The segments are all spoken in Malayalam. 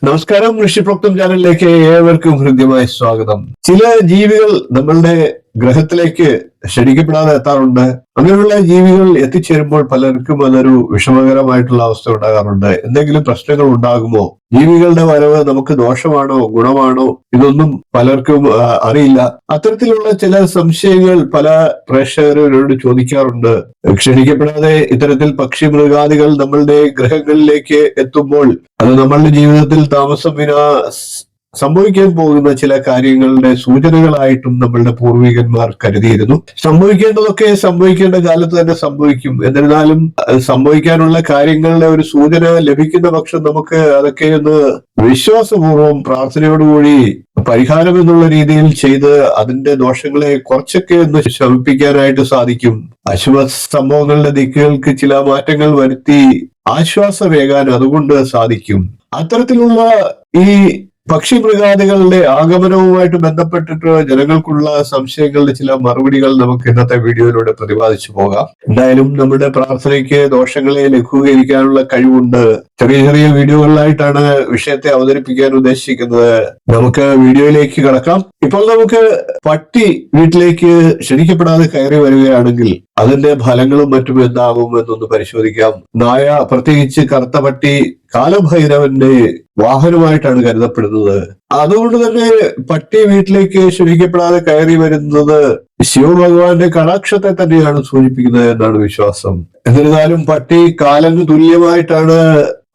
നമസ്കാരം, ഋഷിപ്രോക്തം ചാനലിലേക്ക് ഏവർക്കും ഹൃദ്യമായ സ്വാഗതം. ചില ജീവികൾ നമ്മളുടെ ഗ്രഹത്തിലേക്ക് ക്ഷണിക്കപ്പെടാതെ എത്താറുണ്ട്. അങ്ങനെയുള്ള ജീവികൾ എത്തിച്ചേരുമ്പോൾ പലർക്കും അതൊരു വിഷമകരമായിട്ടുള്ള അവസ്ഥ ഉണ്ടാകാറുണ്ട്. എന്തെങ്കിലും പ്രശ്നങ്ങൾ ഉണ്ടാകുമോ? ജീവികളുടെ വരവ് നമുക്ക് ദോഷമാണോ ഗുണമാണോ? ഇതൊന്നും പലർക്കും അറിയില്ല. അത്തരത്തിലുള്ള ചില സംശയങ്ങൾ പല പ്രേക്ഷകരോട് ചോദിക്കാറുണ്ട്. ക്ഷണിക്കപ്പെടാതെ ഇത്തരത്തിൽ പക്ഷി മൃഗാദികൾ നമ്മളുടെ ഗ്രഹങ്ങളിലേക്ക് എത്തുമ്പോൾ അത് നമ്മളുടെ ജീവിതത്തിൽ താമസം വിനാ സംഭവിക്കാൻ പോകുന്ന ചില കാര്യങ്ങളുടെ സൂചനകളായിട്ടും നമ്മളുടെ പൂർവികന്മാർ കരുതിയിരുന്നു. സംഭവിക്കേണ്ടതൊക്കെ സംഭവിക്കേണ്ട കാലത്ത് തന്നെ സംഭവിക്കും. എന്നിരുന്നാലും സംഭവിക്കാനുള്ള കാര്യങ്ങളുടെ ഒരു സൂചന ലഭിക്കുന്ന പക്ഷം നമുക്ക് അതൊക്കെ ഒന്ന് വിശ്വാസപൂർവ്വം പ്രാർത്ഥനയോടുകൂടി പരിഹാരം എന്നുള്ള രീതിയിൽ ചെയ്ത് അതിന്റെ ദോഷങ്ങളെ കുറച്ചൊക്കെ ഒന്ന് ശമിപ്പിക്കാനായിട്ട് സാധിക്കും. അശുഭ സംഭവങ്ങളുടെ ദിക്കുകൾക്ക് ചില മാറ്റങ്ങൾ വരുത്തി ആശ്വാസമേകാൻ അതുകൊണ്ട് സാധിക്കും. അത്തരത്തിലുള്ള ഈ പക്ഷി മൃഗാദികളുടെ ആഗമനവുമായിട്ട് ബന്ധപ്പെട്ടിട്ട് ജനങ്ങൾക്കുള്ള സംശയങ്ങളുടെ ചില മറുപടികൾ നമുക്ക് ഇന്നത്തെ വീഡിയോയിലൂടെ പ്രതിപാദിച്ചു പോകാം. എന്തായാലും നമ്മുടെ പ്രാർത്ഥനയ്ക്ക് ദോഷങ്ങളെ ലഘൂകരിക്കാനുള്ള കഴിവുണ്ട്. ചെറിയ ചെറിയ വീഡിയോകളിലായിട്ടാണ് വിഷയത്തെ അവതരിപ്പിക്കാൻ ഉദ്ദേശിക്കുന്നത്. നമുക്ക് വീഡിയോയിലേക്ക് കടക്കാം. ഇപ്പോൾ നമുക്ക് പട്ടി വീട്ടിലേക്ക് ക്ഷണിക്കപ്പെടാതെ കയറി വരികയാണെങ്കിൽ അതിന്റെ ഫലങ്ങളും മറ്റും എന്താകും എന്നൊന്ന് പരിശോധിക്കാം. നായ, പ്രത്യേകിച്ച് കറുത്ത പട്ടി, കാലഭൈരവന്റെ വാഹനമായിട്ടാണ് കരുതപ്പെടുന്നത്. അതുകൊണ്ട് തന്നെ പട്ടി വീട്ടിലേക്ക് ക്ഷണിക്കപ്പെടാതെ കയറി വരുന്നത് ശിവഭഗവാന്റെ കടാക്ഷത്തെ തന്നെയാണ് സൂചിപ്പിക്കുന്നത് എന്നാണ് വിശ്വാസം. എന്നിരുന്നാലും പട്ടി കാലന് തുല്യമായിട്ടാണ്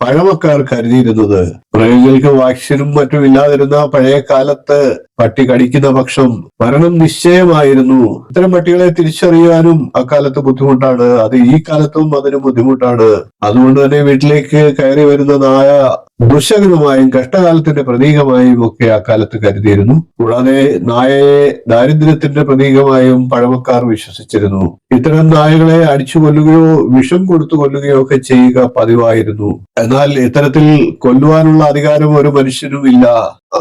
പഴമക്കാർ കരുതിയിരുന്നത്. മൃഗങ്ങൾക്ക് വാക്സിനും മറ്റും ഇല്ലാതിരുന്ന പഴയ കാലത്ത് പട്ടി കടിക്കുന്ന പക്ഷം മരണം നിശ്ചയമായിരുന്നു. ഇത്തരം പട്ടികളെ തിരിച്ചറിയാനും അക്കാലത്ത് ബുദ്ധിമുട്ടാണ്. അത് ഈ കാലത്തും അതിന് ബുദ്ധിമുട്ടാണ്. അതുകൊണ്ട് തന്നെ വീട്ടിലേക്ക് കയറി വരുന്ന നായ ദുശകനമായും കഷ്ടകാലത്തിന്റെ പ്രതീകമായും ഒക്കെ അക്കാലത്ത് കരുതിയിരുന്നു. കൂടാതെ നായയെ ദാരിദ്ര്യത്തിന്റെ പ്രതീകമായും പഴമക്കാർ വിശ്വസിച്ചിരുന്നു. ഇത്തരം നായകളെ അടിച്ചു കൊല്ലുകയോ വിഷം കൊടുത്തു കൊല്ലുകയോ ഒക്കെ ചെയ്യുക പതിവായിരുന്നു. എന്നാൽ ഇത്തരത്തിൽ കൊല്ലുവാനുള്ള അധികാരം ഒരു മനുഷ്യനും ഇല്ല.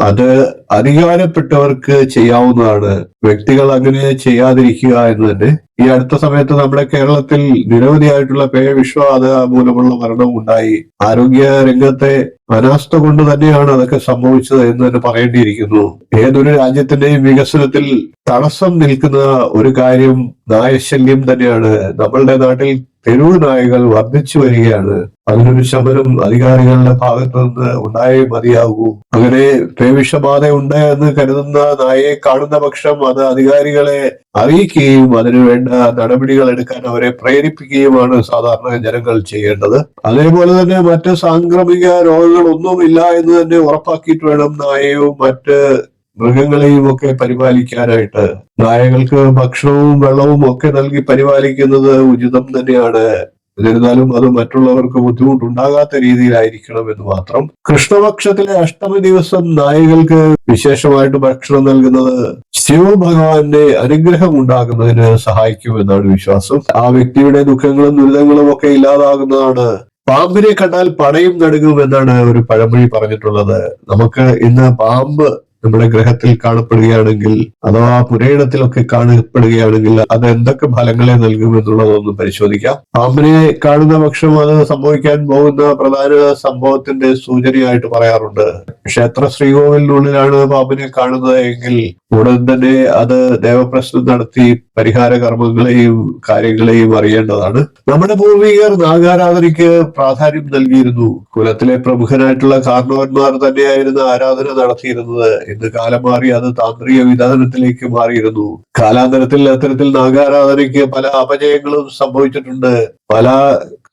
അത് അധികാരപ്പെട്ടവർക്ക് ചെയ്യാവുന്നതാണ്. വ്യക്തികൾ അങ്ങനെ ചെയ്യാതിരിക്കുക എന്ന് തന്നെ. ഈ അടുത്ത സമയത്ത് നമ്മുടെ കേരളത്തിൽ നിരവധിയായിട്ടുള്ള പേവിഷബാധ മൂലമുള്ള മരണം ഉണ്ടായി. ആരോഗ്യ രംഗത്തെ അനാസ്ഥ കൊണ്ട് തന്നെയാണ് അതൊക്കെ സംഭവിച്ചത് എന്ന് തന്നെ പറയേണ്ടിയിരിക്കുന്നു. ഏതൊരു രാജ്യത്തിന്റെയും വികസനത്തിൽ തടസ്സം നിൽക്കുന്ന ഒരു കാര്യം നായശല്യം തന്നെയാണ്. നമ്മളുടെ നാട്ടിൽ തെരുവ് നായകൾ വർദ്ധിച്ചു വരികയാണ്. അതിനൊരു ശമനം അധികാരികളുടെ ഭാഗത്തു നിന്ന് ഉണ്ടായേ മതിയാകൂ. അങ്ങനെ പേവിഷബാധ ഉണ്ട് എന്ന് കരുതുന്ന നായയെ കാണുന്ന പക്ഷം അത് അധികാരികളെ അറിയിക്കുകയും അതിനു വേണ്ട നടപടികൾ എടുക്കാൻ അവരെ പ്രേരിപ്പിക്കുകയുമാണ് സാധാരണ ജനങ്ങൾ ചെയ്യേണ്ടത്. അതേപോലെ തന്നെ മറ്റ് സാംക്രമിക രോഗങ്ങളൊന്നുമില്ല എന്ന് തന്നെ ഉറപ്പാക്കിയിട്ട് വേണം നായയോ മറ്റ് മൃഗങ്ങളെയും ഒക്കെ പരിപാലിക്കാനായിട്ട്. നായകൾക്ക് ഭക്ഷണവും വെള്ളവും ഒക്കെ നൽകി പരിപാലിക്കുന്നത് ഉചിതം തന്നെയാണ്. എന്നിരുന്നാലും അത് മറ്റുള്ളവർക്ക് ബുദ്ധിമുട്ടുണ്ടാകാത്ത രീതിയിലായിരിക്കണം എന്ന് മാത്രം. കൃഷ്ണപക്ഷത്തിലെ അഷ്ടമി ദിവസം നായകൾക്ക് വിശേഷമായിട്ട് ഭക്ഷണം നൽകുന്നത് ശിവഭഗവാന്റെ അനുഗ്രഹം ഉണ്ടാകുന്നതിന് സഹായിക്കുമെന്നാണ് വിശ്വാസം. ആ വ്യക്തിയുടെ ദുഃഖങ്ങളും ദുരിതങ്ങളും ഒക്കെ ഇല്ലാതാകുന്നതാണ്. പാമ്പിനെ കണ്ടാൽ പടയും നടുങ്ങും എന്നാണ് ഒരു പഴമൊഴി പറഞ്ഞിട്ടുള്ളത്. നമുക്ക് ഇന്ന് പാമ്പ് നമ്മുടെ ഗ്രഹത്തിൽ കാണപ്പെടുകയാണെങ്കിൽ അഥവാ പുരയിടത്തിലൊക്കെ കാണപ്പെടുകയാണെങ്കിൽ അത് എന്തൊക്കെ ഫലങ്ങളെ നൽകും എന്നുള്ളതൊന്നും പരിശോധിക്കാം. പാമ്പിനെ കാണുന്ന പക്ഷം അത് സംഭവിക്കാൻ പോകുന്ന പ്രധാന സംഭവത്തിന്റെ സൂചനയായിട്ട് പറയാറുണ്ട്. ക്ഷേത്ര ശ്രീകോവിലിനുള്ളിലാണ് പാമ്പിനെ കാണുന്നത് എങ്കിൽ ഉടൻ തന്നെ അത് ദേവപ്രശ്നം നടത്തി പരിഹാര കർമ്മങ്ങളെയും കാര്യങ്ങളെയും അറിയേണ്ടതാണ്. നമ്മുടെ പൂർവികർ നാഗാരാധനയ്ക്ക് പ്രാധാന്യം നൽകിയിരുന്നു. കുലത്തിലെ പ്രമുഖനായിട്ടുള്ള കാരണവന്മാർ തന്നെയായിരുന്നു ആരാധന നടത്തിയിരുന്നത്. ഇന്ന് കാലം മാറി അത് താന്ത്രിക വിധാനത്തിലേക്ക് മാറിയിരുന്നു. കാലാന്തരത്തിൽ അത്തരത്തിൽ നാഗാരാധനയ്ക്ക് പല അപജയങ്ങളും സംഭവിച്ചിട്ടുണ്ട്. പല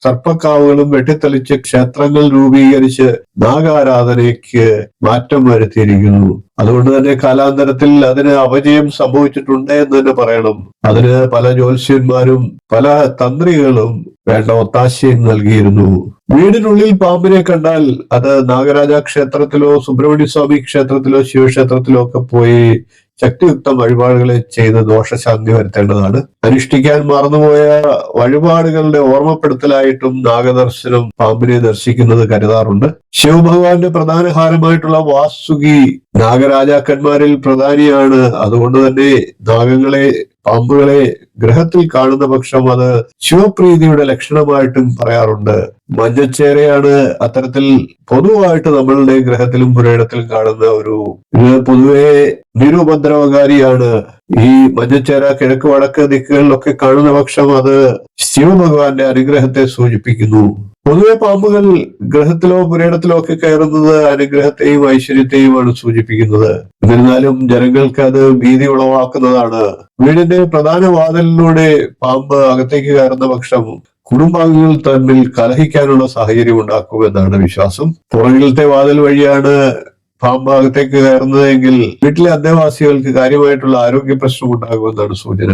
സർപ്പക്കാവുകളും വെട്ടിത്തെളിച്ച് ക്ഷേത്രങ്ങൾ രൂപീകരിച്ച് നാഗാരാധനയ്ക്ക് മാറ്റം വരുത്തിയിരിക്കുന്നു. അതുകൊണ്ട് തന്നെ കാലാന്തരത്തിൽ അതിന് അപജയം സംഭവിച്ചിട്ടുണ്ട് എന്ന് തന്നെ പറയണം. അതിന് പല ജ്യോത്സ്യന്മാരും പല തന്ത്രികളും വേണ്ട ഒത്താശയും നൽകിയിരുന്നു. വീടിനുള്ളിൽ പാമ്പിനെ കണ്ടാൽ അത് നാഗരാജ ക്ഷേത്രത്തിലോ സുബ്രഹ്മണ്യ സ്വാമി ക്ഷേത്രത്തിലോ ശിവക്ഷേത്രത്തിലോ ഒക്കെ പോയി ശക്തിയുക്ത വഴിപാടുകളെ ചെയ്ത് ദോഷശാന്തി വരുത്തേണ്ടതാണ്. അനുഷ്ഠിക്കാൻ മറന്നുപോയ വഴിപാടുകളുടെ ഓർമ്മപ്പെടുത്തലായിട്ടും നാഗദർശനം പാമ്പിനെ ദർശിക്കുന്നത് കരുതാറുണ്ട്. ശിവഭഗവാന്റെ പ്രധാന ഹാരമായിട്ടുള്ള വാസുകി നാഗരാജാക്കന്മാരിൽ പ്രധാനിയാണ്. അതുകൊണ്ട് തന്നെ നാഗങ്ങളെ, പാമ്പുകളെ ഗ്രഹത്തിൽ കാണുന്ന പക്ഷം അത് ശിവപ്രീതിയുടെ ലക്ഷണമായിട്ടും പറയാറുണ്ട്. മഞ്ഞച്ചേരയാണ് അത്തരത്തിൽ പൊതുവായിട്ട് നമ്മളുടെ ഗ്രഹത്തിലും പുരയിടത്തിലും കാണുന്ന ഇത് പൊതുവെ നിരുപദ്രവകാരിയാണ്. ഈ മഞ്ഞച്ചേര കിഴക്ക് വടക്ക് ദിക്കുകളിലൊക്കെ കാണുന്ന പക്ഷം അത് ശിവഭഗവാന്റെ അനുഗ്രഹത്തെ സൂചിപ്പിക്കുന്നു. പൊതുവെ പാമ്പുകൾ ഗ്രഹത്തിലോ പുരയിടത്തിലോ ഒക്കെ കയറുന്നത് അനുഗ്രഹത്തെയും ഐശ്വര്യത്തെയുമാണ് സൂചിപ്പിക്കുന്നത്. എന്നിരുന്നാലും ജനങ്ങൾക്ക് അത് ഭീതി ഉളവാക്കുന്നതാണ്. വീടിന്റെ പ്രധാന വാതിലിലൂടെ പാമ്പ് അകത്തേക്ക് കയറുന്ന പക്ഷം കുടുംബാംഗങ്ങൾ തമ്മിൽ കലഹിക്കാനുള്ള സാഹചര്യം ഉണ്ടാക്കുമെന്നാണ് വിശ്വാസം. പുറകിലത്തെ വാതിൽ വഴിയാണ് പാമ്പ് അകത്തേക്ക് കയറുന്നതെങ്കിൽ വീട്ടിലെ അന്തേവാസികൾക്ക് കാര്യമായിട്ടുള്ള ആരോഗ്യ പ്രശ്നം ഉണ്ടാകുമെന്നാണ് സൂചന.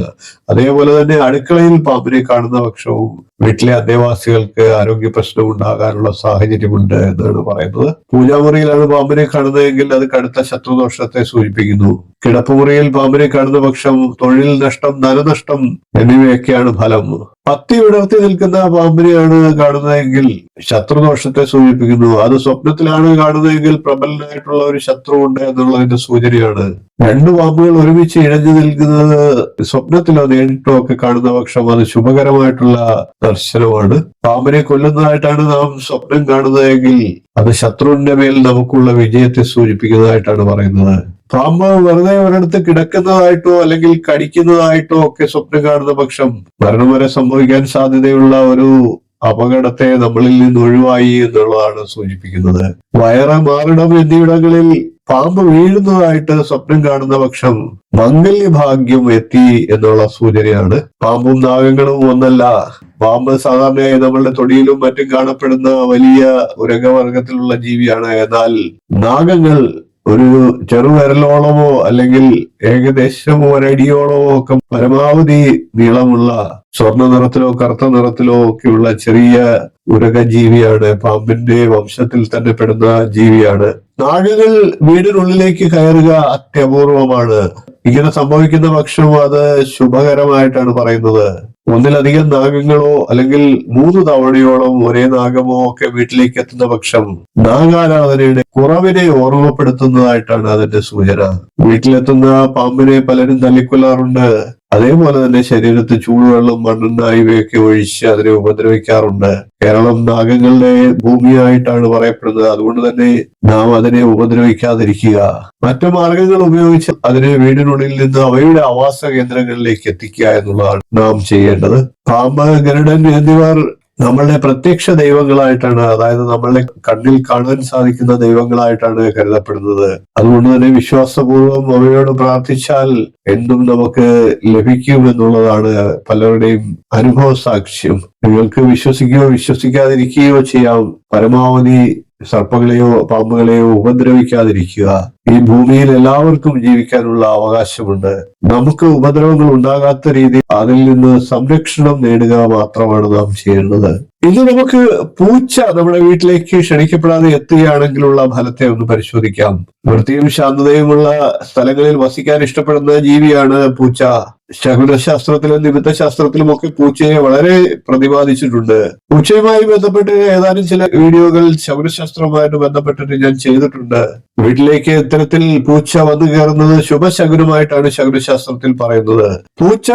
അതേപോലെ തന്നെ അടുക്കളയിൽ പാമ്പിനെ കാണുന്ന പക്ഷവും വീട്ടിലെ അന്തേവാസികൾക്ക് ആരോഗ്യ പ്രശ്നം ഉണ്ടാകാനുള്ള സാഹചര്യമുണ്ട് എന്നാണ് പറയുന്നത്. പൂജാമുറിയിലാണ് പാമ്പിനെ കാണുന്നതെങ്കിൽ അത് കടുത്ത ശത്രുദോഷത്തെ സൂചിപ്പിക്കുന്നു. കിടപ്പുമുറിയിൽ പാമ്പിനെ കാണുന്ന പക്ഷം തൊഴിൽ നഷ്ടം, ധനനഷ്ടം എന്നിവയൊക്കെയാണ് ഫലം. പത്തി വിടർത്തി നിൽക്കുന്ന പാമ്പിനെയാണ് കാണുന്നതെങ്കിൽ ശത്രുദോഷത്തെ സൂചിപ്പിക്കുന്നു. അത് സ്വപ്നത്തിലാണ് കാണുന്നതെങ്കിൽ പ്രബലനായിട്ടുള്ള ഒരു ശത്രു ഉണ്ട് എന്നുള്ളതിന്റെ സൂചനയാണ്. രണ്ടു പാമ്പുകൾ ഒരുമിച്ച് ഇഴഞ്ഞു നിൽക്കുന്നത് സ്വപ്നത്തിലോ നേരിട്ടോ ഒക്കെ കാണുന്ന പക്ഷം അത് ശുഭകരമായിട്ടുള്ള ദർശനമാണ്. പാമ്പിനെ കൊല്ലുന്നതായിട്ടാണ് നാം സ്വപ്നം കാണുന്നതെങ്കിൽ അത് ശത്രുവിന്റെ മേൽ നമുക്കുള്ള വിജയത്തെ സൂചിപ്പിക്കുന്നതായിട്ടാണ് പറയുന്നത്. പാമ്പ് വെറുതെ ഒരിടത്ത് കിടക്കുന്നതായിട്ടോ അല്ലെങ്കിൽ കടിക്കുന്നതായിട്ടോ ഒക്കെ സ്വപ്നം കാണുന്ന പക്ഷം മരണം വരെ സംഭവിക്കാൻ സാധ്യതയുള്ള ഒരു അപകടത്തെ നമ്മളിൽ നിന്ന് ഒഴിവായി എന്നുള്ളതാണ് സൂചിപ്പിക്കുന്നത്. വയറ്, മാറിടം എന്നിവിടങ്ങളിൽ പാമ്പ് വീഴുന്നതായിട്ട് സ്വപ്നം കാണുന്ന പക്ഷം മംഗല്യഭാഗ്യം എത്തി എന്നുള്ള സൂചനയാണ്. പാമ്പും നാഗങ്ങളും ഒന്നല്ല. പാമ്പ് സാധാരണയായി നമ്മളുടെ തൊടിയിലും മറ്റും കാണപ്പെടുന്ന വലിയ ഉരകവർഗത്തിലുള്ള ജീവിയാണ്. എന്നാൽ നാഗങ്ങൾ ഒരു ചെറുവിരലോളമോ അല്ലെങ്കിൽ ഏകദേശം ഒരടിയോളമോ ഒക്കെ പരമാവധി നീളമുള്ള സ്വർണ്ണ നിറത്തിലോ കറുത്ത നിറത്തിലോ ഒക്കെയുള്ള ചെറിയ ഉരക ജീവിയാണ്. പാമ്പിന്റെ വംശത്തിൽ തന്നെ പെടുന്ന ജീവിയാണ്. നാഗങ്ങൾ വീടിനുള്ളിലേക്ക് കയറുക അത്യപൂർവമാണ്. ഇങ്ങനെ സംഭവിക്കുന്ന പക്ഷം അത് ശുഭകരമായിട്ടാണ് പറയുന്നത്. ഒന്നിലധികം നാഗങ്ങളോ അല്ലെങ്കിൽ 3 തവണയോളം ഒരേ നാഗമോ ഒക്കെ വീട്ടിലേക്ക് എത്തുന്ന പക്ഷം നാഗാരാധനയുടെ കുറവിനെ ഓർമ്മപ്പെടുത്തുന്നതായിട്ടാണ് അതിന്റെ സൂചന. വീട്ടിലെത്തുന്ന പാമ്പിനെ പലരും തല്ലിക്കൊല്ലാറുണ്ട്. അതേപോലെ തന്നെ ശരീരത്തിൽ ചൂടുവെള്ളം, മണ്ണെണ്ണ ഇവയൊക്കെ ഒഴിച്ച് അതിനെ ഉപദ്രവിക്കാറുണ്ട്. കേരളം നാഗങ്ങളുടെ ഭൂമിയായിട്ടാണ് പറയപ്പെടുന്നത്. അതുകൊണ്ട് തന്നെ നാം അതിനെ ഉപദ്രവിക്കാതിരിക്കുക, മറ്റു മാർഗങ്ങൾ ഉപയോഗിച്ച് അതിനെ വീടിനുള്ളിൽ നിന്ന് അവയുടെ ആവാസ കേന്ദ്രങ്ങളിലേക്ക് എത്തിക്കുക എന്നുള്ളതാണ് നാം ചെയ്യേണ്ടത്. പാമ്പ്, ഗരുഡൻ എന്നിവർ നമ്മളുടെ പ്രത്യക്ഷ ദൈവങ്ങളായിട്ടാണ്, അതായത് നമ്മളുടെ കണ്ണിൽ കാണാൻ സാധിക്കുന്ന ദൈവങ്ങളായിട്ടാണ് കരുതപ്പെടുന്നത്. അതുകൊണ്ട് തന്നെ വിശ്വാസപൂർവം അവയോട് പ്രാർത്ഥിച്ചാൽ എന്തും നമുക്ക് ലഭിക്കും എന്നുള്ളതാണ് പലരുടെയും അനുഭവ സാക്ഷ്യം. നിങ്ങൾക്ക് വിശ്വസിക്കുകയോ വിശ്വസിക്കാതിരിക്കുകയോ ചെയ്യാം. പരമാവധി സർപ്പങ്ങളെയോ പാമ്പുകളെയോ ഉപദ്രവിക്കാതിരിക്കുക. ഈ ഭൂമിയിൽ എല്ലാവർക്കും ജീവിക്കാനുള്ള അവകാശമുണ്ട്. നമുക്ക് ഉപദ്രവങ്ങൾ ഉണ്ടാകാത്ത രീതിയിൽ അതിൽ നിന്ന് സംരക്ഷണം നേടുക മാത്രമാണ് നാം ചെയ്യേണ്ടത്. ഇന്ന് നമുക്ക് പൂച്ച നമ്മുടെ വീട്ടിലേക്ക് ക്ഷണിക്കപ്പെടാതെ എത്തുകയാണെങ്കിലുള്ള ഫലത്തെ ഒന്ന് പരിശോധിക്കാം. വൃത്തിയും ശാന്തതയുമുള്ള സ്ഥലങ്ങളിൽ വസിക്കാൻ ഇഷ്ടപ്പെടുന്ന ജീവിയാണ് പൂച്ച. ശകുനശാസ്ത്രത്തിലും നിമിത്തശാസ്ത്രത്തിലും ഒക്കെ പൂച്ചയെ വളരെ പ്രതിപാദിച്ചിട്ടുണ്ട്. പൂച്ചയുമായി ബന്ധപ്പെട്ട് ഏതാനും ചില വീഡിയോകൾ ശകുനശാസ്ത്രവുമായിട്ട് ബന്ധപ്പെട്ടിട്ട് ഞാൻ ചെയ്തിട്ടുണ്ട്. വീട്ടിലേക്ക് ഇത്തരത്തിൽ പൂച്ച വന്നു കയറുന്നത് ശുഭശകുനമായിട്ടാണ് ശകുനശാസ്ത്രത്തിൽ പറയുന്നത്. പൂച്ച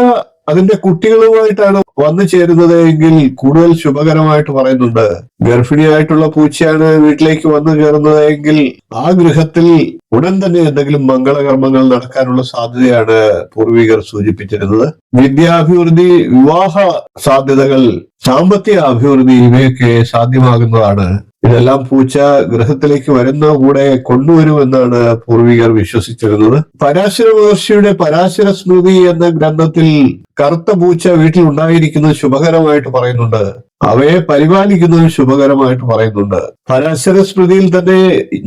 അതിന്റെ കുട്ടികളുമായിട്ടാണ് വന്നു ചേരുന്നത് എങ്കിൽ കൂടുതൽ ശുഭകരമായിട്ട് പറയുന്നുണ്ട്. ഗർഭിണിയായിട്ടുള്ള പൂച്ചയാണ് വീട്ടിലേക്ക് വന്നു കയറുന്നത് എങ്കിൽ ആ ഗൃഹത്തിൽ ഉടൻ തന്നെ എന്തെങ്കിലും മംഗളകർമ്മങ്ങൾ നടക്കാനുള്ള സാധ്യതയാണ് പൂർവികർ സൂചിപ്പിച്ചിരുന്നത്. വിദ്യാഭിവൃദ്ധി, വിവാഹ സാധ്യതകൾ, സാമ്പത്തിക അഭിവൃദ്ധി ഇവയൊക്കെ സാധ്യമാകുന്നതാണ്. ഇതെല്ലാം പൂച്ച ഗൃഹത്തിലേക്ക് വരുന്ന കൂടെ കൊണ്ടുവരുമെന്നാണ് പൂർവികർ വിശ്വസിച്ചിരുന്നത്. പരാശര മഹർഷിയുടെ പരാശര സ്മൃതി എന്ന ഗ്രന്ഥത്തിൽ കറുത്ത പൂച്ച വീട്ടിൽ ഉണ്ടായിരിക്കുന്നത് ശുഭകരമായിട്ട് പറയുന്നുണ്ട്. അവയെ പരിപാലിക്കുന്നത് ശുഭകരമായിട്ട് പറയുന്നുണ്ട്. പരാശര സ്മൃതിയിൽ തന്നെ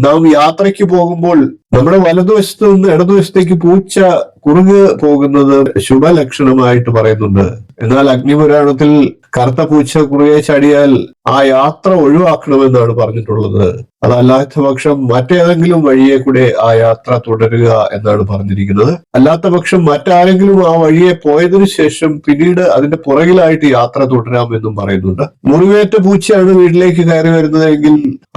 നാം യാത്രയ്ക്ക് പോകുമ്പോൾ നമ്മുടെ വലതുവശത്ത് നിന്ന് ഇടതുവശത്തേക്ക് പൂച്ച കുറുകെ പോകുന്നത് ശുഭലക്ഷണമായിട്ട് പറയുന്നുണ്ട്. എന്നാൽ അഗ്നിപുരാണത്തിൽ കറുത്ത പൂച്ച കുറുകെ ചാടിയാൽ ആ യാത്ര ഒഴിവാക്കണമെന്നാണ് പറഞ്ഞിട്ടുള്ളത്. അതല്ലാത്ത പക്ഷം മറ്റേതെങ്കിലും വഴിയെ കൂടെ ആ യാത്ര തുടരുക എന്നാണ് പറഞ്ഞിരിക്കുന്നത്. അല്ലാത്ത പക്ഷം മറ്റാരെങ്കിലും ആ വഴിയെ പോയതിനു ശേഷം പിന്നീട് അതിന്റെ പുറകിലായിട്ട് യാത്ര തുടരാമെന്നും പറയുന്നുണ്ട്. മുറിവേറ്റ പൂച്ചയാണ് വീട്ടിലേക്ക് കയറി വരുന്നതെങ്കിൽ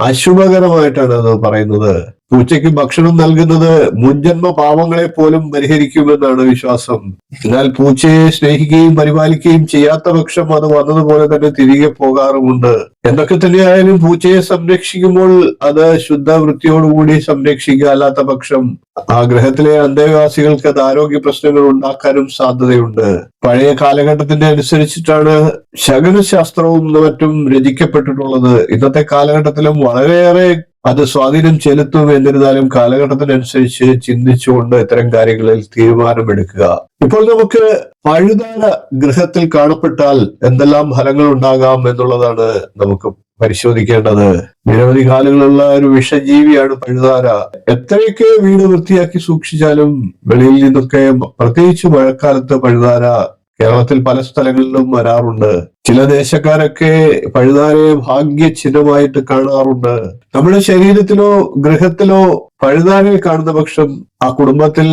അശുഭകരമായിട്ടാണ് അത് പറയുന്നത്. പൂച്ചയ്ക്ക് ഭക്ഷണം നൽകുന്നത് മുൻജന്മ പാവങ്ങളെ പോലും പരിഹരിക്കുമെന്നാണ് വിശ്വാസം. എന്നാൽ പൂച്ചയെ സ്നേഹിക്കുകയും പരിപാലിക്കുകയും ചെയ്യാത്ത പക്ഷം അത് വന്നതുപോലെ തന്നെ തിരികെ പോകാറുമുണ്ട്. എന്തൊക്കെ തന്നെയായാലും പൂച്ചയെ സംരക്ഷിക്കുമ്പോൾ അത് ശുദ്ധ വൃത്തിയോടുകൂടി സംരക്ഷിക്കുക, അല്ലാത്ത പക്ഷം ആ ഗ്രഹത്തിലെ അന്തേവാസികൾക്ക് അത് ആരോഗ്യ പ്രശ്നങ്ങൾ ഉണ്ടാക്കാനും സാധ്യതയുണ്ട്. പഴയ കാലഘട്ടത്തിന്റെ അനുസരിച്ചിട്ടാണ് ശകുനശാസ്ത്രവും മറ്റും രചിക്കപ്പെട്ടിട്ടുള്ളത്. ഇന്നത്തെ കാലഘട്ടത്തിലും വളരെയേറെ അത് സ്വാധീനം ചെലുത്തും. എന്നിരുന്നാലും കാലഘട്ടത്തിനനുസരിച്ച് ചിന്തിച്ചുകൊണ്ട് ഇത്തരം കാര്യങ്ങളിൽ തീരുമാനമെടുക്കുക. ഇപ്പോൾ നമുക്ക് പഴുതാര ഗ്രഹത്തിൽ കാണപ്പെട്ടാൽ എന്തെല്ലാം ഫലങ്ങൾ ഉണ്ടാകാം എന്നുള്ളതാണ് നമുക്ക് പരിശോധിക്കേണ്ടത്. നിരവധി കാലങ്ങളുള്ള ഒരു വിഷജീവിയാണ് പഴുതാര. എത്രയൊക്കെ വീട് വൃത്തിയാക്കി സൂക്ഷിച്ചാലും വെളിയിൽ നിന്നൊക്കെ, പ്രത്യേകിച്ച് മഴക്കാലത്ത്, പഴുതാര കേരളത്തിൽ പല സ്ഥലങ്ങളിലും വരാറുണ്ട്. ചില ദേശക്കാരൊക്കെ പഴുതാരയെ ഭാഗ്യ ചിഹ്നമായിട്ട് കാണാറുണ്ട്. നമ്മുടെ ശരീരത്തിലോ ഗ്രഹത്തിലോ പഴുതാരയെ കാണുന്ന പക്ഷം ആ കുടുംബത്തിൽ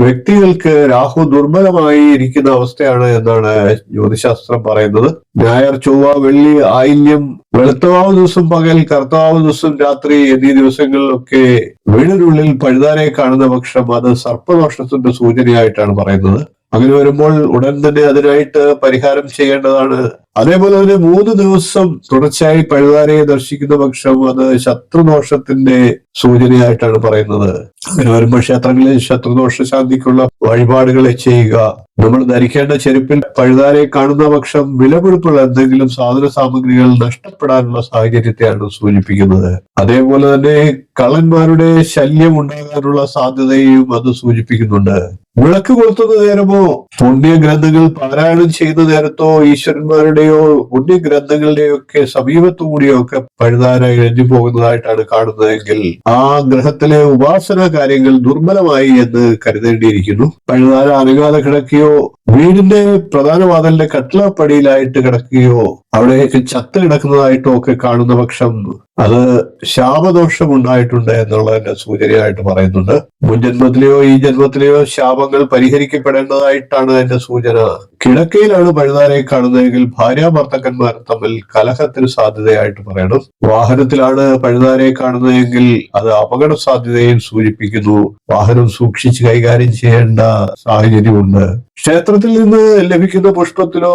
വ്യക്തികൾക്ക് രാഹു ദുർബലമായി ഇരിക്കുന്ന അവസ്ഥയാണ് എന്നാണ് ജ്യോതിശാസ്ത്രം പറയുന്നത്. ഞായർ, ചൊവ്വ, വെള്ളി, ആയില്യം, വെളുത്തവാവ് ദിവസം പകൽ, കറുത്തവാവ് ദിവസം രാത്രി എന്നീ ദിവസങ്ങളിലൊക്കെ വീടിനുള്ളിൽ പഴുതാരയെ കാണുന്ന പക്ഷം അത് സർപ്പദോഷത്തിന്റെ സൂചനയായിട്ടാണ് പറയുന്നത്. അങ്ങനെ വരുമ്പോൾ ഉടൻ തന്നെ അതിനായിട്ട് പരിഹാരം ചെയ്യേണ്ടതാണ്. അതേപോലെ തന്നെ 3 ദിവസം തുടർച്ചയായി പഴുതാരയെ ദർശിക്കുന്ന പക്ഷം അത് ശത്രുദോഷത്തിന്റെ സൂചനയായിട്ടാണ് പറയുന്നത്. അങ്ങനെ വരുമ്പോൾ ക്ഷേത്രങ്ങളിൽ ശത്രുദോഷ ശാന്തിക്കുള്ള വഴിപാടുകളെ ചെയ്യുക. നമ്മൾ ധരിക്കേണ്ട ചെരുപ്പിൽ പഴുതാരയെ കാണുന്ന പക്ഷം വിലപിടിപ്പുള്ള എന്തെങ്കിലും സാധന സാമഗ്രികൾ നഷ്ടപ്പെടാനുള്ള സാഹചര്യത്തെയാണ് സൂചിപ്പിക്കുന്നത്. അതേപോലെ തന്നെ കള്ളന്മാരുടെ ശല്യം ഉണ്ടാകാനുള്ള സാധ്യതയും അത് സൂചിപ്പിക്കുന്നുണ്ട്. വിളക്ക് കൊളുത്തുന്ന നേരമോ പുണ്യഗ്രന്ഥങ്ങൾ പാരായണം ചെയ്യുന്ന നേരത്തോ ഈശ്വരന്മാരുടെയോ പുണ്യഗ്രന്ഥങ്ങളുടെയോ ഒക്കെ സമീപത്തുകൂടിയോ ഒക്കെ പഴുതാര ഇഴഞ്ഞു പോകുന്നതായിട്ടാണ് കാണുന്നതെങ്കിൽ ആ ഗ്രഹത്തിലെ ഉപാസനാ കാര്യങ്ങൾ ദുർബലമായി എന്ന് കരുതേണ്ടിയിരിക്കുന്നു. പഴുതാര അനങ്ങാതെ കിടക്കുകയോ വീടിന്റെ പ്രധാന വാതിലിന്റെ കട്ടിളപ്പടിയിലായിട്ട് കിടക്കുകയോ അവിടെയൊക്കെ ചത്ത് കിടക്കുന്നതായിട്ടോ ഒക്കെ കാണുന്ന പക്ഷം അത് ശാപദോഷം ഉണ്ടായിട്ടുണ്ട് എന്നുള്ളതിന്റെ സൂചനയായിട്ട് പറയുന്നുണ്ട്. മുൻജന്മത്തിലെയോ ഈ ജന്മത്തിലെയോ ശാപങ്ങൾ പരിഹരിക്കപ്പെടേണ്ടതായിട്ടാണ് അതിന്റെ സൂചന. കിടക്കയിലാണ് പഴുതാരയെ കാണുന്നതെങ്കിൽ ഭാര്യാഭർത്താക്കന്മാർ തമ്മിൽ കലഹത്തിന് സാധ്യതയായിട്ട് പറയണം. വാഹനത്തിലാണ് പഴുതാരയെ കാണുന്നതെങ്കിൽ അത് അപകട സാധ്യതയും സൂചിപ്പിക്കുന്നു. വാഹനം സൂക്ഷിച്ച് കൈകാര്യം ചെയ്യേണ്ട സാഹചര്യമുണ്ട്. ക്ഷേത്രത്തിൽ നിന്ന് ലഭിക്കുന്ന പുഷ്പത്തിലോ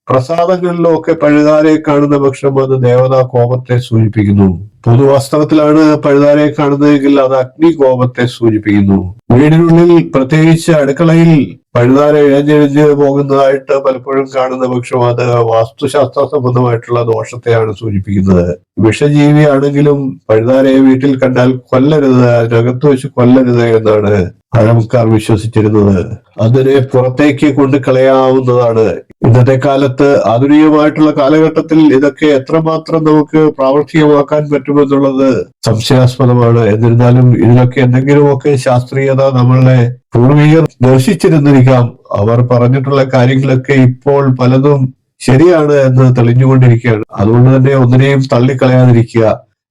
പ്രസാദങ്ങളിലോ ഒക്കെ പഴുതാരയെ കാണുന്ന പക്ഷം അത് ദേവതാ കോപത്തെ സൂചിപ്പിക്കുന്നു. പൊതുവസ്ത്രത്തിലാണ് പഴുതാരയെ കാണുന്നതെങ്കിൽ അത് അഗ്നി കോപത്തെ സൂചിപ്പിക്കുന്നു. വീടിനുള്ളിൽ, പ്രത്യേകിച്ച് അടുക്കളയിൽ പഴുതാര ഇഴഞ്ഞിഴഞ്ഞ് പോകുന്നതായിട്ട് പലപ്പോഴും കാണുന്ന പക്ഷം അത് വാസ്തുശാസ്ത്ര സംബന്ധമായിട്ടുള്ള ദോഷത്തെയാണ് സൂചിപ്പിക്കുന്നത്. വിഷജീവിയാണെങ്കിലും പഴുതാരയെ വീട്ടിൽ കണ്ടാൽ കൊല്ലരുത്, അതിനകത്ത് വെച്ച് കൊല്ലരുത് എന്നാണ് പഴമക്കാർ വിശ്വസിച്ചിരുന്നത്. അതിനെ പുറത്തേക്ക് കൊണ്ട് കളയാവുന്നതാണ്. ഇന്നത്തെ കാലത്ത് ആധുനികമായിട്ടുള്ള കാലഘട്ടത്തിൽ ഇതൊക്കെ എത്രമാത്രം നമുക്ക് പ്രാവർത്തികമാക്കാൻ പറ്റുമെന്നുള്ളത് സംശയാസ്പദമാണ്. എന്നിരുന്നാലും ഇതിലൊക്കെ എന്തെങ്കിലുമൊക്കെ ശാസ്ത്രീയത നമ്മളുടെ പൂർവികർ ദർശിച്ചിരുന്നിരിക്കാം. അവർ പറഞ്ഞിട്ടുള്ള കാര്യങ്ങളൊക്കെ ഇപ്പോൾ പലതും ശരിയാണ് എന്ന് തെളിഞ്ഞുകൊണ്ടിരിക്കുകയാണ്. അതുകൊണ്ട് തന്നെ ഒന്നിനെയും തള്ളിക്കളയാതിരിക്കുക,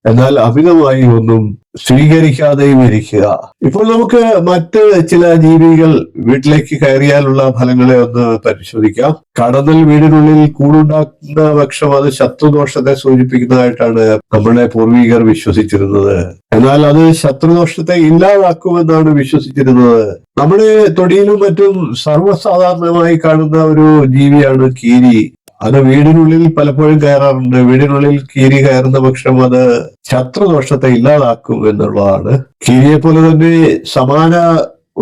എന്നാൽ അമിതമായി ഒന്നും സ്വീകരിക്കാതെയും ഇരിക്കുക. ഇപ്പോൾ നമുക്ക് മറ്റ് ചില ജീവികൾ വീട്ടിലേക്ക് കയറിയാലുള്ള ഫലങ്ങളെ ഒന്ന് പരിശോധിക്കാം. കടന്നൽ വീടിനുള്ളിൽ കൂടുണ്ടാക്കുന്ന പക്ഷം അത് ശത്രുദോഷത്തെ സൂചിപ്പിക്കുന്നതായിട്ടാണ് നമ്മുടെ പൂർവികർ വിശ്വസിച്ചിരുന്നത്. എന്നാൽ അത് ശത്രുദോഷത്തെ ഇല്ലാതാക്കുമെന്നാണ് വിശ്വസിച്ചിരുന്നത്. നമ്മുടെ തൊടിയിലും മറ്റും സർവ്വസാധാരണമായി കാണുന്ന ഒരു ജീവിയാണ് കീരി. അത് വീടിനുള്ളിൽ പലപ്പോഴും കയറാറുണ്ട്. വീടിനുള്ളിൽ കീരി കയറുന്ന പക്ഷം അത് ശത്രുദോഷത്തെ ഇല്ലാതാക്കും എന്നുള്ളതാണ്. കീരിയെ പോലെ തന്നെ സമാന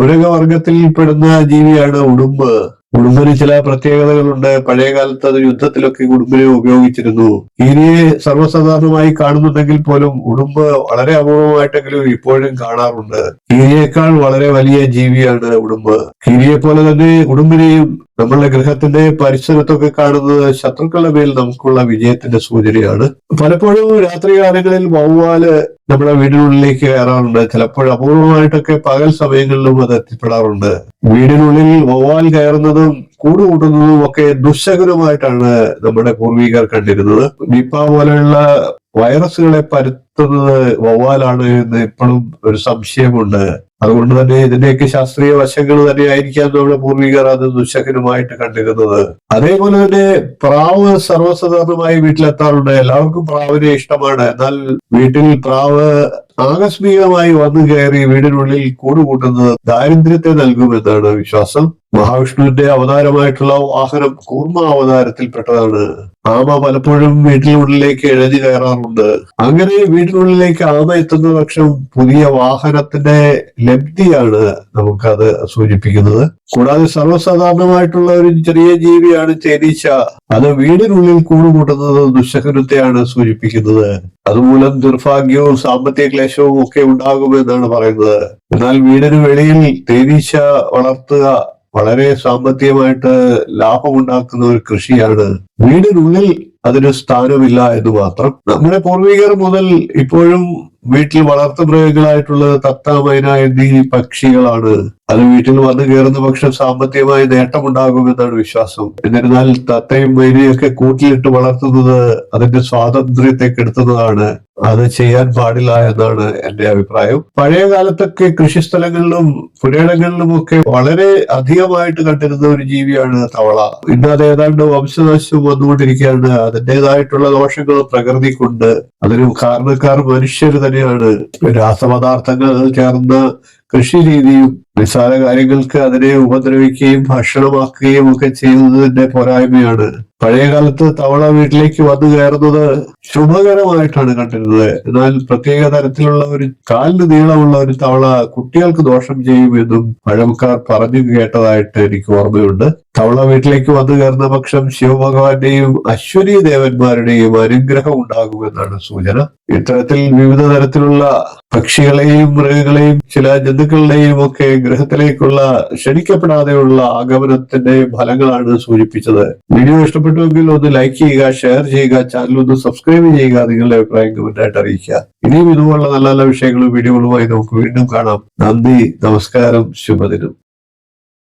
ഉരകവർഗത്തിൽ പെടുന്ന ജീവിയാണ് ഉടുമ്പ്. ഉടുമ്പിന് ചില പ്രത്യേകതകളുണ്ട്. പഴയ കാലത്ത് അത് യുദ്ധത്തിലൊക്കെ ഉടുമ്പിനെ ഉപയോഗിച്ചിരുന്നു. കീരിയെ സർവ്വസാധാരണമായി കാണുന്നുണ്ടെങ്കിൽ പോലും ഉടുമ്പ് വളരെ അപൂർവമായിട്ടെങ്കിലും ഇപ്പോഴും കാണാറുണ്ട്. കീരിയേക്കാൾ വളരെ വലിയ ജീവിയാണ് ഉടുമ്പ്. കീരിയെ പോലെ തന്നെ ഉടുമ്പിനെയും നമ്മളുടെ ഗൃഹത്തിന്റെ പരിസരത്തൊക്കെ കാണുന്നത് ശത്രുക്കളുടെ മേൽ നമുക്കുള്ള വിജയത്തിന്റെ സൂചനയാണ്. പലപ്പോഴും രാത്രികാലങ്ങളിൽ വവ്വാല് നമ്മുടെ വീടിനുള്ളിലേക്ക് കയറാറുണ്ട്. ചിലപ്പോൾ അപൂർവമായിട്ടൊക്കെ പകൽ സമയങ്ങളിലും അത് എത്തിപ്പെടാറുണ്ട്. വീടിനുള്ളിൽ വവ്വാൽ കയറുന്നതും കൂടുകൂട്ടുന്നതും ഒക്കെ ദുശകുനമായിട്ടാണ് നമ്മുടെ പൂർവികർ കണ്ടിരുന്നത്. നിപ്പ പോലെയുള്ള വൈറസുകളെ പരത്തുന്നത് വവ്വാലാണ് എന്ന് ഇപ്പോഴും ഒരു സംശയമുണ്ട്. അതുകൊണ്ട് തന്നെ ഇതിന്റെയൊക്കെ ശാസ്ത്രീയ വശങ്ങൾ തന്നെയായിരിക്കാം നമ്മുടെ പൂർവികർ അത് ദുശകനുമായിട്ട് കണ്ടിരുന്നത്. അതേപോലെ തന്നെ പ്രാവ് സർവ്വസാധാരണമായി വീട്ടിലെത്താറുണ്ട്. എല്ലാവർക്കും പ്രാവിനെ ഇഷ്ടമാണ്. എന്നാൽ വീട്ടിൽ പ്രാവ് ആകസ്മികമായി വന്നു കയറി വീടിനുള്ളിൽ കൂടുകൂട്ടുന്നത് ദാരിദ്ര്യത്തെ നൽകുമെന്നാണ് വിശ്വാസം. മഹാവിഷ്ണുവിന്റെ അവതാരമായിട്ടുള്ള വാഹനം കൂർമ്മ അവതാരത്തിൽപ്പെട്ടതാണ്. ആമ പലപ്പോഴും വീട്ടിനുള്ളിലേക്ക് ഇഴഞ്ഞു കയറാറുണ്ട്. അങ്ങനെ വീട്ടിനുള്ളിലേക്ക് ആമ എത്തുന്ന പക്ഷം പുതിയ വാഹനത്തിന്റെ ലബ്ധിയാണ് നമുക്കത് സൂചിപ്പിക്കുന്നത്. കൂടാതെ സർവ്വസാധാരണമായിട്ടുള്ള ഒരു ചെറിയ ജീവിയാണ് തേനീച്ച. അത് വീടിനുള്ളിൽ കൂടുകൂട്ടുന്നത് ദുശകുനത്തെയാണ് സൂചിപ്പിക്കുന്നത്. അതുമൂലം ദുർഭാഗ്യവും സാമ്പത്തിക ക്ലേശവും ഒക്കെ ഉണ്ടാകുമെന്നാണ് പറയുന്നത്. എന്നാൽ വീടിന് വെളിയിൽ തേനീച്ച വളർത്തുക വളരെ സാമ്പത്തികമായിട്ട് ലാഭമുണ്ടാക്കുന്ന ഒരു കൃഷിയാണ്. വീടിനുള്ളിൽ അതിന് സ്ഥാനമില്ല എന്ന് മാത്രം. നമ്മുടെ പൂർവികർ മുതൽ ഇപ്പോഴും വീട്ടിൽ വളർത്തു മൃഗങ്ങളായിട്ടുള്ളത് തത്ത, മൈന എന്നീ പക്ഷികളാണ്. അത് വീട്ടിൽ വന്നു കയറുന്ന പക്ഷം സാമ്പത്തികമായി നേട്ടമുണ്ടാകുമെന്നാണ് വിശ്വാസം. എന്നിരുന്നാൽ തത്തയും മൈനയും ഒക്കെ കൂട്ടിലിട്ട് വളർത്തുന്നത് അതിന്റെ സ്വാതന്ത്ര്യത്തെ കെടുത്തുന്നതാണ്. അത് ചെയ്യാൻ പാടില്ല എന്നാണ് എന്റെ അഭിപ്രായം. പഴയ കാലത്തൊക്കെ കൃഷിസ്ഥലങ്ങളിലും പുരയിടങ്ങളിലും ഒക്കെ വളരെ അധികമായിട്ട് കണ്ടിരുന്ന ഒരു ജീവിയാണ് തവള. ഇന്ന് അത് ഏതാണ്ട് വംശനാശം വന്നുകൊണ്ടിരിക്കുകയാണ്. അതിൻ്റെതായിട്ടുള്ള ദോഷങ്ങൾ പ്രകൃതിക്കുണ്ട്. അതിന് കാരണക്കാർ മനുഷ്യർ തന്നെയാണ്. രാസപദാർത്ഥങ്ങൾ ചേർന്ന കൃഷി രീതിയും നിസ്സാര കാര്യങ്ങൾക്ക് അതിനെ ഉപദ്രവിക്കുകയും ഭക്ഷണമാക്കുകയും ഒക്കെ ചെയ്യുന്നതിന്റെ പോരായ്മയാണ്. പഴയ കാലത്ത് തവള വീട്ടിലേക്ക് വന്നു കയറുന്നത് ശുഭകരമായിട്ടാണ് കണ്ടിരുന്നത്. എന്നാൽ പ്രത്യേക തരത്തിലുള്ള ഒരു കാലിന് നീളമുള്ള ഒരു തവള കുട്ടികൾക്ക് ദോഷം ചെയ്യുമെന്നും പഴമക്കാർ പറഞ്ഞു കേട്ടതായിട്ട് എനിക്ക് ഓർമ്മയുണ്ട്. തവള വീട്ടിലേക്ക് വന്നു കയറുന്ന പക്ഷം ശിവഭഗവാന്റെയും അശ്വനി ദേവന്മാരുടെയും അനുഗ്രഹം ഉണ്ടാകുമെന്നാണ് സൂചന. ഇത്തരത്തിൽ വിവിധ തരത്തിലുള്ള പക്ഷികളെയും മൃഗങ്ങളെയും ചില ജന്തുക്കളുടെയും ഒക്കെ ഗൃഹത്തിലേക്കുള്ള ക്ഷണിക്കപ്പെടാതെയുള്ള ആഗമനത്തിന്റെ ഫലങ്ങളാണ് സൂചിപ്പിച്ചത്. വീഡിയോ ഇഷ്ടപ്പെട്ടുവെങ്കിൽ ഒന്ന് ലൈക്ക് ചെയ്യുക, ഷെയർ ചെയ്യുക, ചാനൽ ഒന്ന് സബ്സ്ക്രൈബ് ചെയ്യുക, നിങ്ങളുടെ അഭിപ്രായം കമന്റായിട്ട് അറിയിക്കുക. ഇനിയും ഇതുപോലുള്ള നല്ല നല്ല വിഷയങ്ങളും വീഡിയോകളുമായി നമുക്ക് വീണ്ടും കാണാം. നന്ദി, നമസ്കാരം, ശുഭദിനം.